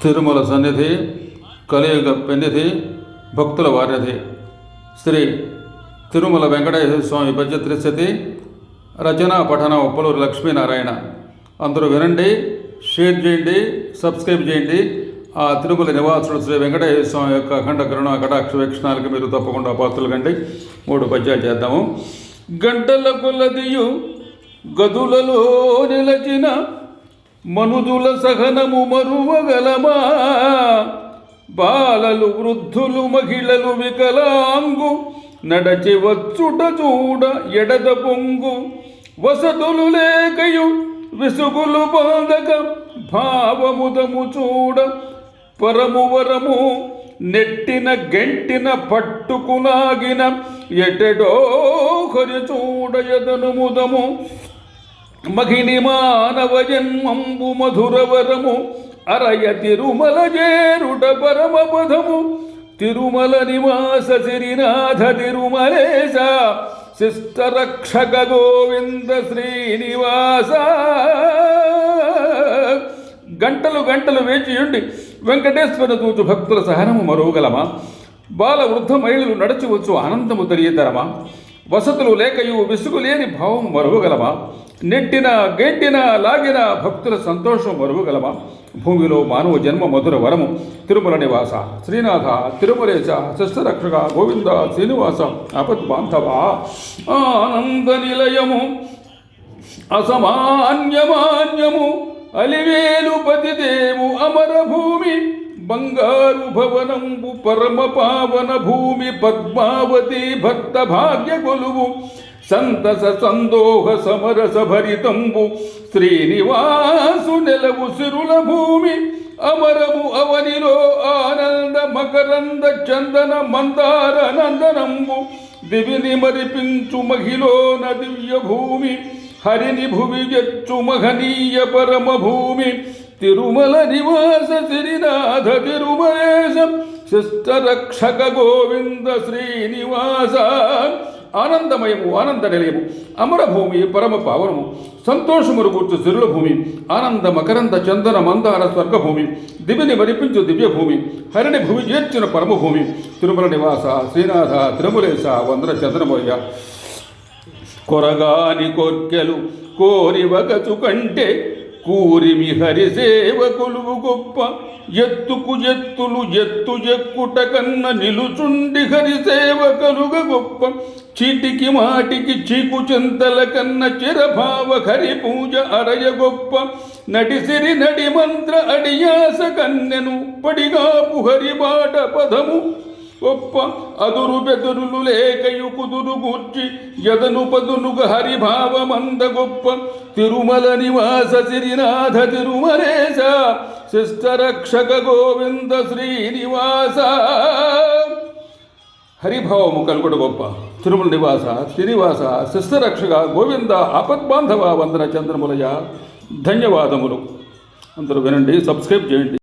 తిరుమల సన్నిధి, కలియుగ పెన్నిధి, భక్తుల వారిధి శ్రీ తిరుమల వెంకటేశ్వర స్వామి పద్య త్రిశతి. రచన పఠన ఉప్పలూరు లక్ష్మీనారాయణ. అందరూ వినండి, షేర్ చేయండి, సబ్స్క్రైబ్ చేయండి. ఆ తిరుమల నివాసుడు శ్రీ వెంకటేశ్వర స్వామి యొక్క అఖండ కరుణ కటాక్ష వీక్షణాలకు మీరు తప్పకుండా పాత్రలు కండి. 3 పద్యాలు చేద్దాము. గంటల కొలదియు గదులలో నిలచిన మనుదుల సహనము మరువగలమా? బాలలు, వృద్ధులు, మహిళలు, వికలాంగు నడచి వచ్చుట చూడ ఎడద పొంగు. వసతులు లేకయు విసుగులు పొందక భావముదము చూడ పరము వరము నెట్టిన గెంటిన పట్టుకులాగిన ఎటెడో హరి చూడయదను ముదము. మహిని మానవ జన్మంబు మధురవరము అరయ తిరుమల చేరుట పరమ పదము. తిరుమల నివాస శ్రీనాథ తిరుమలేశ శిష్టరక్షక గోవింద శ్రీనివాస. గంటలు గంటలు వేచియుండి వెంకటేశ్వర చూచు భక్తుల సహనము మరువగలమా? బాల వృద్ధ మహిళలు నడచివచ్చు ఆనందము తెలియతరమా? వసతులు లేకయు విసుగు లేని భావం మరువగలమా? నెట్టిన గెంటిన లాగిన భక్తుల సంతోషం మరువగలమా? భూమిలో మానవ జన్మ మధుర వరము తిరుమల నివాస శ్రీనాథ తిరుమలేశ శిష్టరక్షక గోవింద శ్రీనివాస ఆపద్బాంధవ. ఆనంద నిలయము అసమాన్యమాన్యము అలివేలు పతిదేవు అమర భూమి. బంగారు భవనంబు పరమ పావన భూమి. పద్మావతి భక్త భాగ్య కొలువు సంతస సందోహ సమరస భరితంబు. శ్రీనివాసు నెలవు సిరుల భూమి. అమరము అవనిలో ఆనంద మకరంద చందన మందార నందనంబు. దివిని మరిపించు మహిళోన దివ్య భూమి. హరిని భువి జచ్చు మహనీయ పరమ భూమి. తిరుమల నివాస శ్రీనాథ తిరుమలేశ శిష్టరక్షక గోవింద శ్రీనివాస. ఆనందమయము ఆనంద నిలయము అమరభూమి పరమ పావనము. సంతోషమును కూర్చు సిరుల భూమి. ఆనంద మకరంద చందన మందార స్వర్గభూమి. దివిని మరిపించు దివ్యభూమి. హరిని భూమి చేర్చిన పరమభూమి. తిరుమల నివాస శ్రీనాథ తిరుమలేశ వందన చందనమయ్య. కొరగాని కోర్కెలు కోరి వగచు కంటే కూరిమి హరిసేవ కొలువు గొప్ప. ఎత్తుకు ఎత్తులు ఎత్తు ఎక్కుట కన్న నిలుచుండి హరిసేవ కలుగ గొప్ప. చీటికి మాటికి చీకు చింతల కన్న చిరభావ హరి పూజ అరయ గొప్ప. నడిసిరి నడి మంత్ర అడియాస కన్నెను పడిగాపు హరి బాట పదము గొప్ప. అదురు బెదురులు లేకయు కుదురు గూర్చి యదను పదునుగ హరిభావమంద గొప్ప. తిరుమల నివాస శ్రీనాథ తిరుమలేశ శిష్టరక్షక గోవింద శ్రీనివాస. హరిభావము కలుగుడు గొప్ప. తిరుమల నివాస శ్రీనివాస శిష్టరక్షక గోవింద ఆపద్బాంధవ వందన చంద్రములయ. ధన్యవాదములు. అందరూ వినండి, సబ్స్క్రైబ్ చేయండి.